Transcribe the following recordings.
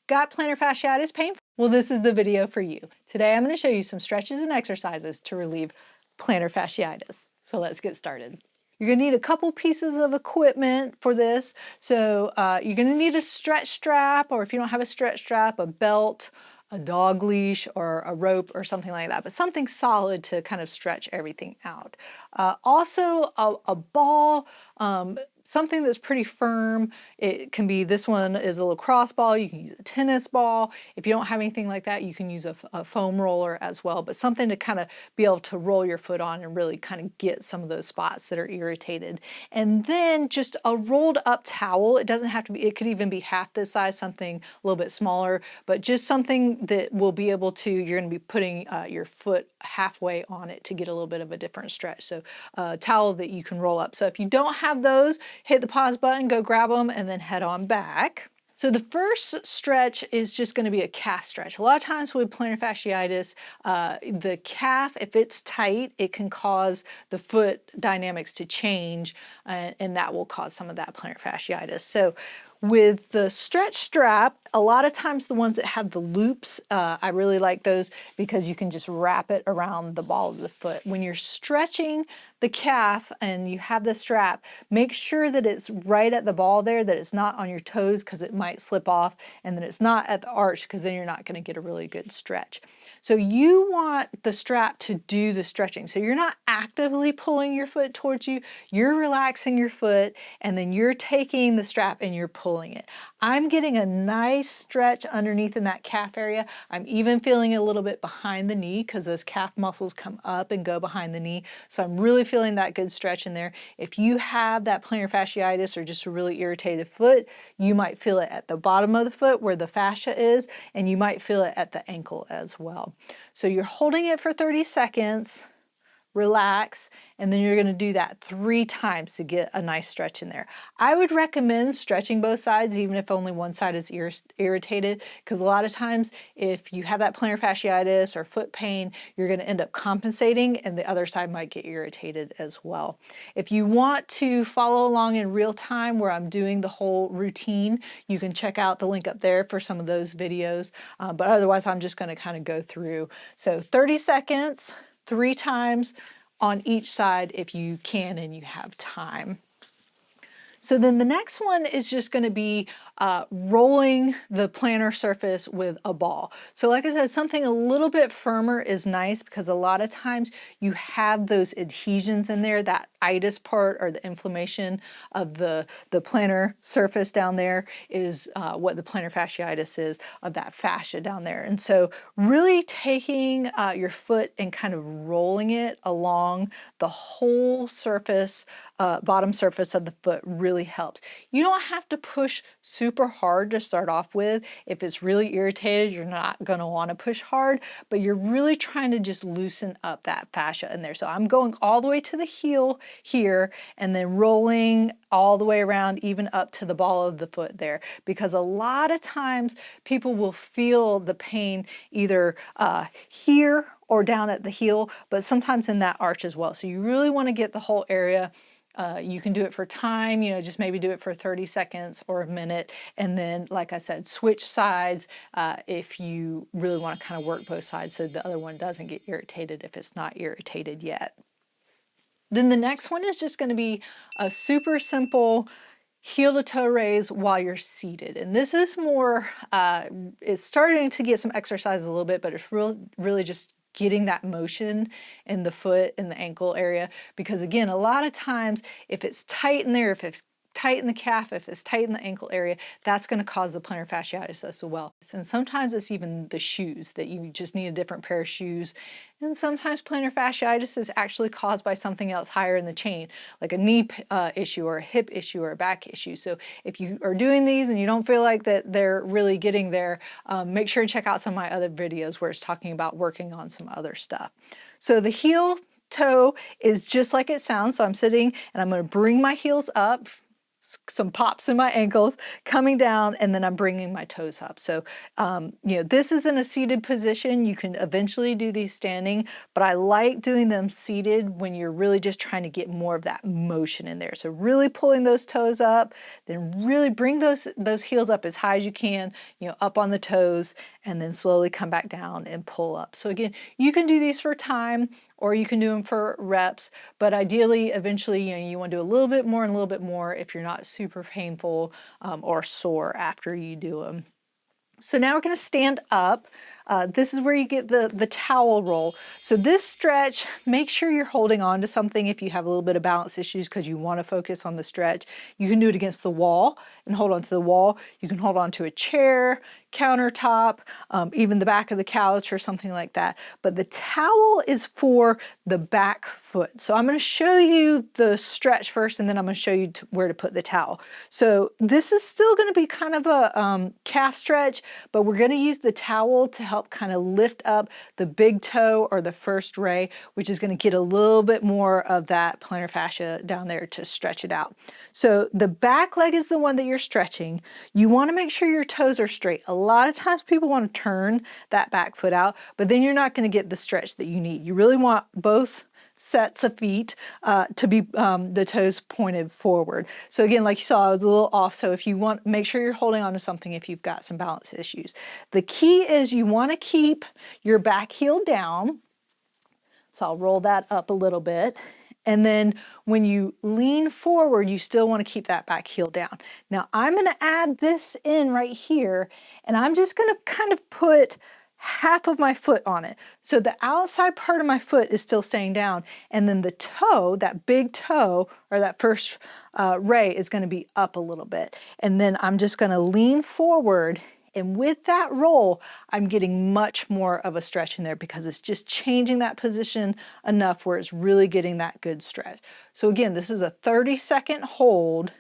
Got plantar fasciitis pain? Well, this is the video for you. Today I'm going to show you some stretches and exercises to relieve plantar fasciitis. So let's get started. You're going to need a couple pieces of equipment for this. So you're going to need a stretch strap, or if you don't have a stretch strap, a belt, a dog leash, or a rope or something like that, but something solid to kind of stretch everything out. Also a ball, something that's pretty firm. It can be, this one is a lacrosse ball, you can use a tennis ball. If you don't have anything like that, you can use a foam roller as well, but something to kind of be able to roll your foot on and really kind of get some of those spots that are irritated. And then just a rolled up towel. It doesn't have to be, it could even be half this size, something a little bit smaller, but just something that will be able to, you're going to be putting your foot halfway on it to get a little bit of a different stretch. So a towel that you can roll up. So if you don't have those, hit the pause button, go grab them, and then head on back. So the first stretch is just going to be a calf stretch. A lot of times with plantar fasciitis, the calf, if it's tight, it can cause the foot dynamics to change, and that will cause some of that plantar fasciitis. So with the stretch strap, a lot of times the ones that have the loops, I really like those because you can just wrap it around the ball of the foot. When you're stretching the calf and you have the strap, make sure that it's right at the ball there, that it's not on your toes because it might slip off, and that it's not at the arch because then you're not going to get a really good stretch. So you want the strap to do the stretching. So you're not actively pulling your foot towards you, you're relaxing your foot, and then you're taking the strap and you're pulling it. I'm getting a nice stretch underneath in that calf area. I'm even feeling a little bit behind the knee because those calf muscles come up and go behind the knee. So I'm really feeling that good stretch in there. If you have that plantar fasciitis or just a really irritated foot, you might feel it at the bottom of the foot where the fascia is, and you might feel it at the ankle as well. So you're holding it for 30 seconds. Relax, and then you're going to do that 3 times to get a nice stretch in there. I would recommend stretching both sides, even if only one side is irritated, because a lot of times if you have that plantar fasciitis or foot pain, you're going to end up compensating and the other side might get irritated as well. If you want to follow along in real time where I'm doing the whole routine, you can check out the link up there for some of those videos, but otherwise I'm just going to kind of go through. So 30 seconds, 3 times on each side if you can and you have time. So then the next one is just going to be rolling the plantar surface with a ball. So like I said, something a little bit firmer is nice because a lot of times you have those adhesions in there, that itis part or the inflammation of the plantar surface down there is what the plantar fasciitis is, of that fascia down there. And so really taking your foot and kind of rolling it along the whole surface, bottom surface of the foot really helps. You don't have to push super hard to start off with. If it's really irritated, you're not going to want to push hard, but you're really trying to just loosen up that fascia in there. So I'm going all the way to the heel here and then rolling all the way around, even up to the ball of the foot there, because a lot of times people will feel the pain either here or down at the heel, but sometimes in that arch as well. So you really want to get the whole area. You can do it for time, just maybe do it for 30 seconds or a minute. And then, like I said, switch sides if you really want to kind of work both sides so the other one doesn't get irritated if it's not irritated yet. Then the next one is just going to be a super simple heel to toe raise while you're seated. And this is more, it's starting to get some exercise a little bit, but it's really just getting that motion in the foot and the ankle area, because again, a lot of times if it's tight in there, if it's tight in the calf, if it's tight in the ankle area, that's going to cause the plantar fasciitis as well. And sometimes it's even the shoes, that you just need a different pair of shoes. And sometimes plantar fasciitis is actually caused by something else higher in the chain, like a knee issue or a hip issue or a back issue. So if you are doing these and you don't feel like that they're really getting there, make sure to check out some of my other videos where it's talking about working on some other stuff. So the heel toe is just like it sounds. So I'm sitting and I'm going to bring my heels up, some pops in my ankles, coming down, and then I'm bringing my toes up. So, this is in a seated position. You can eventually do these standing, but I like doing them seated when you're really just trying to get more of that motion in there. So really pulling those toes up, then really bring those heels up as high as you can, up on the toes, and then slowly come back down and pull up. So again, you can do these for time, or you can do them for reps, but ideally, eventually, you want to do a little bit more and a little bit more if you're not super painful or sore after you do them. So now we're going to stand up. This is where you get the towel roll. So this stretch, make sure you're holding on to something if you have a little bit of balance issues because you want to focus on the stretch. You can do it against the wall and hold on to the wall. You can hold on to a chair, countertop, even the back of the couch or something like that. But the towel is for the back foot. So I'm going to show you the stretch first, and then I'm going to show you where to put the towel. So this is still going to be kind of a calf stretch, but we're going to use the towel to help kind of lift up the big toe or the first ray, which is going to get a little bit more of that plantar fascia down there to stretch it out. So the back leg is the one that you're stretching. You want to make sure your toes are straight. A lot of times people want to turn that back foot out, but then you're not going to get the stretch that you need. You really want both sets of feet to be the toes pointed forward. So again, like you saw, I was a little off. So if you want, make sure you're holding on to something if you've got some balance issues. The key is you want to keep your back heel down. So I'll roll that up a little bit. And then when you lean forward, you still want to keep that back heel down. Now I'm going to add this in right here, and I'm just going to kind of put half of my foot on it. So the outside part of my foot is still staying down, and then the toe, that big toe, or that first ray is going to be up a little bit. And then I'm just going to lean forward, and with that roll, I'm getting much more of a stretch in there because it's just changing that position enough where it's really getting that good stretch. So again, this is a 30-second hold,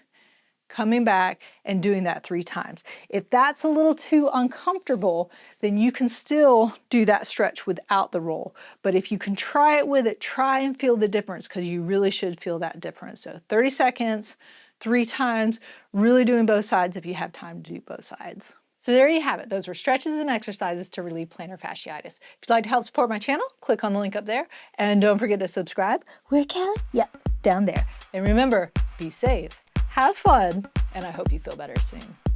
coming back and doing that 3 times. If that's a little too uncomfortable, then you can still do that stretch without the roll. But if you can try it with it, try and feel the difference, because you really should feel that difference. So 30 seconds, 3 times, really doing both sides if you have time to do both sides. So there you have it. Those were stretches and exercises to relieve plantar fasciitis. If you'd like to help support my channel, click on the link up there. And don't forget to subscribe. Where, Callie? Yep, down there. And remember, be safe, have fun, and I hope you feel better soon.